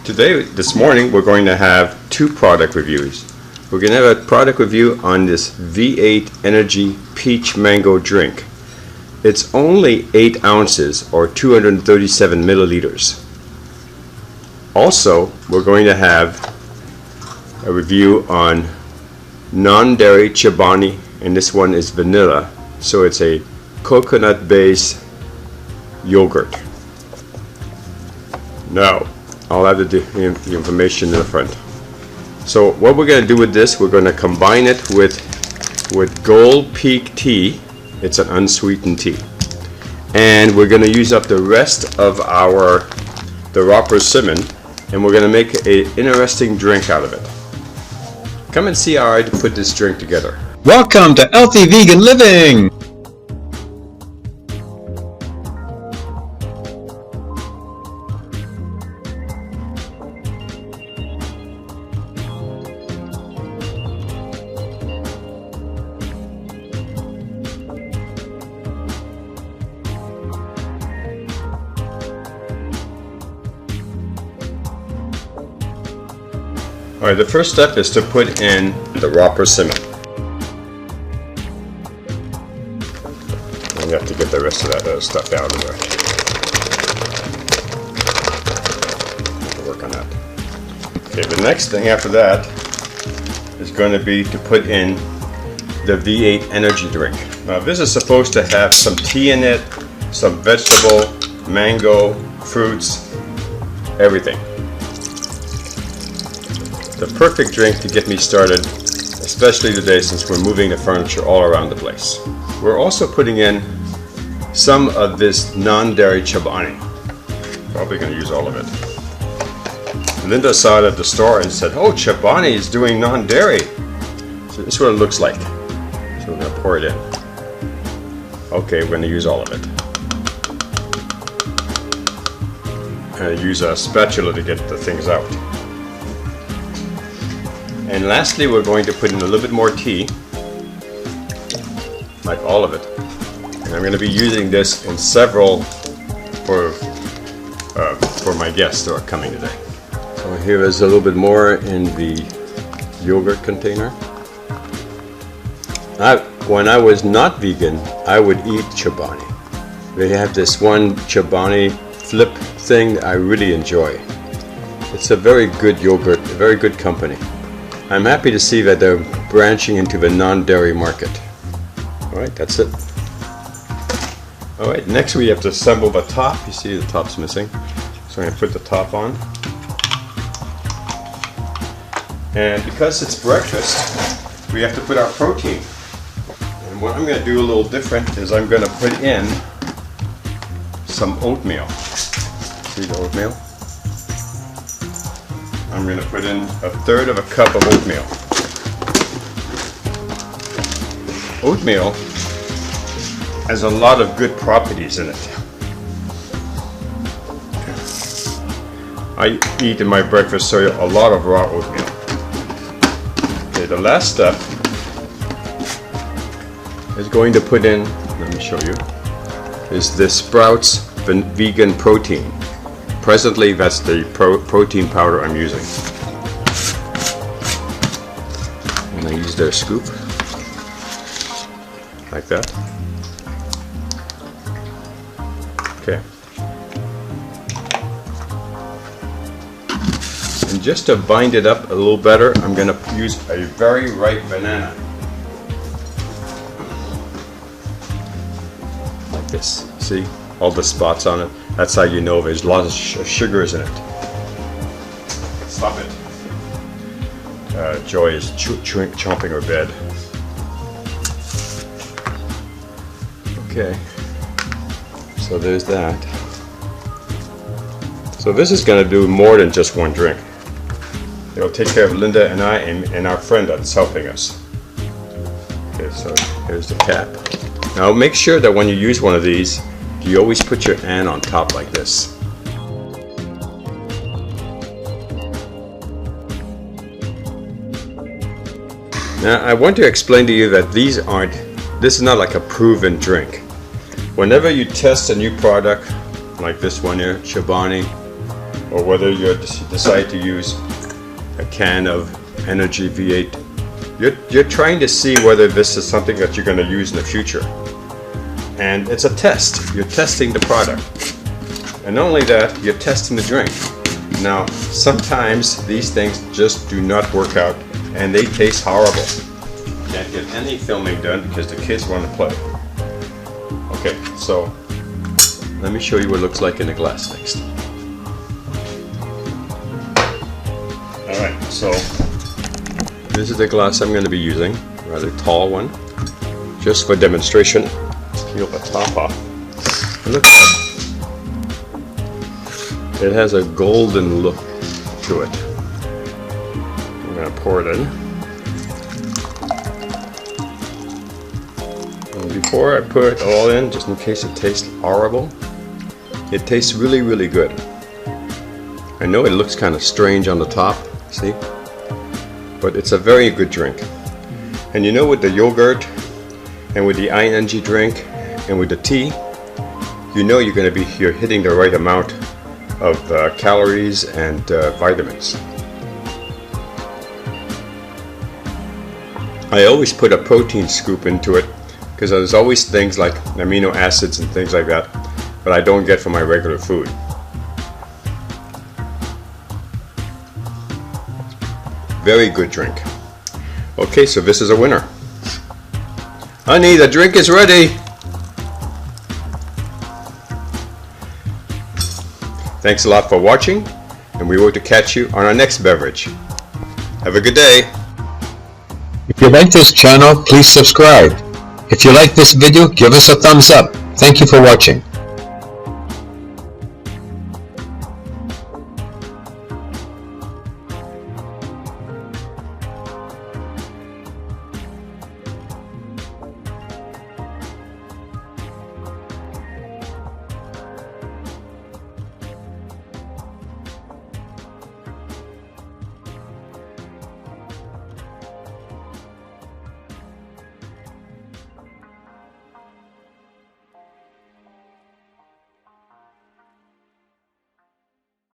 This morning, we're going to have two product reviews. We're going to have a product review on this V8 Energy Peach Mango drink. It's only 8 ounces or 237 milliliters. Also, we're going to have a review on non-dairy Chobani, and this one is vanilla, so it's a coconut-based yogurt. Now, I'll have the information in the front. So what we're going to do with this, we're going to combine it with Gold Peak tea. It's an unsweetened tea. And we're going to use up the rest of the raw persimmon, and we're going to make an interesting drink out of it. Come and see how I put this drink together. Welcome to Healthy Vegan Living! Alright, the first step is to put in the raw persimmon. I'm going to have to get the rest of that stuff out of there. Work on that. Okay, the next thing after that is going to be to put in the V8 energy drink. Now this is supposed to have some tea in it, some vegetable, mango, fruits, everything. The perfect drink to get me started, especially today since we're moving the furniture all around the place. We're also putting in some of this non-dairy Chobani. Probably going to use all of it. Linda saw it at the store and said, "Oh, Chobani is doing non-dairy." So this is what it looks like. So we're going to pour it in. Okay, we're going to use all of it. I'm going to use a spatula to get the things out. And lastly, we're going to put in a little bit more tea, like all of it. And I'm going to be using this in several for my guests who are coming today. So here is a little bit more in the yogurt container. When I was not vegan, I would eat Chobani. They have this one Chobani flip thing that I really enjoy. It's a very good yogurt, a very good company. I'm happy to see that they're branching into the non-dairy market. Alright, that's it. Alright, next we have to assemble the top. You see the top's missing. So I'm going to put the top on. And because it's breakfast, we have to put our protein. And what I'm going to do a little different is I'm going to put in some oatmeal. See the oatmeal? I'm going to put in 1/3 of a cup of oatmeal. Oatmeal has a lot of good properties in it. I eat in my breakfast cereal a lot of raw oatmeal. Okay, the last step is going to put in, let me show you, is the Sprouts vegan protein. Presently, that's the protein powder I'm using. And I use their scoop, like that. Okay. And just to bind it up a little better, I'm going to use a very ripe banana. Like this. See? All the spots on it. That's how you know there's lots of sugars in it. Stop it. Joy is chomping her bed. Okay. So there's that. So this is going to do more than just one drink. It'll take care of Linda and I and our friend that's helping us. Okay, so here's the cap. Now make sure that when you use one of these, you always put your hand on top like this. Now I want to explain to you that this is not like a proven drink. Whenever you test a new product, like this one here, Chobani, or whether you decide to use a can of Energy V8, you're trying to see whether this is something that you're going to use in the future. And it's a test. You're testing the product. And not only that, you're testing the drink. Now, sometimes these things just do not work out and they taste horrible. Can't get any filming done because the kids want to play. Okay, so let me show you what it looks like in the glass next. Alright, so this is the glass I'm going to be using, a rather tall one, just for demonstration. Peel the top off. Look at it. It has a golden look to it. I'm going to pour it in. And before I put it all in, just in case it tastes horrible, it tastes really, really good. I know it looks kind of strange on the top, see? But it's a very good drink. And you know, with the yogurt and with the energy drink and with the tea, you know you're hitting the right amount of calories and vitamins. I always put a protein scoop into it because there's always things like amino acids and things like that that I don't get from my regular food. Very good drink. Okay, so this is a winner. Honey, the drink is ready. Thanks a lot for watching, and we hope to catch you on our next beverage. Have a good day. If you like this channel, please subscribe. If you like this video, give us a thumbs up. Thank you for watching.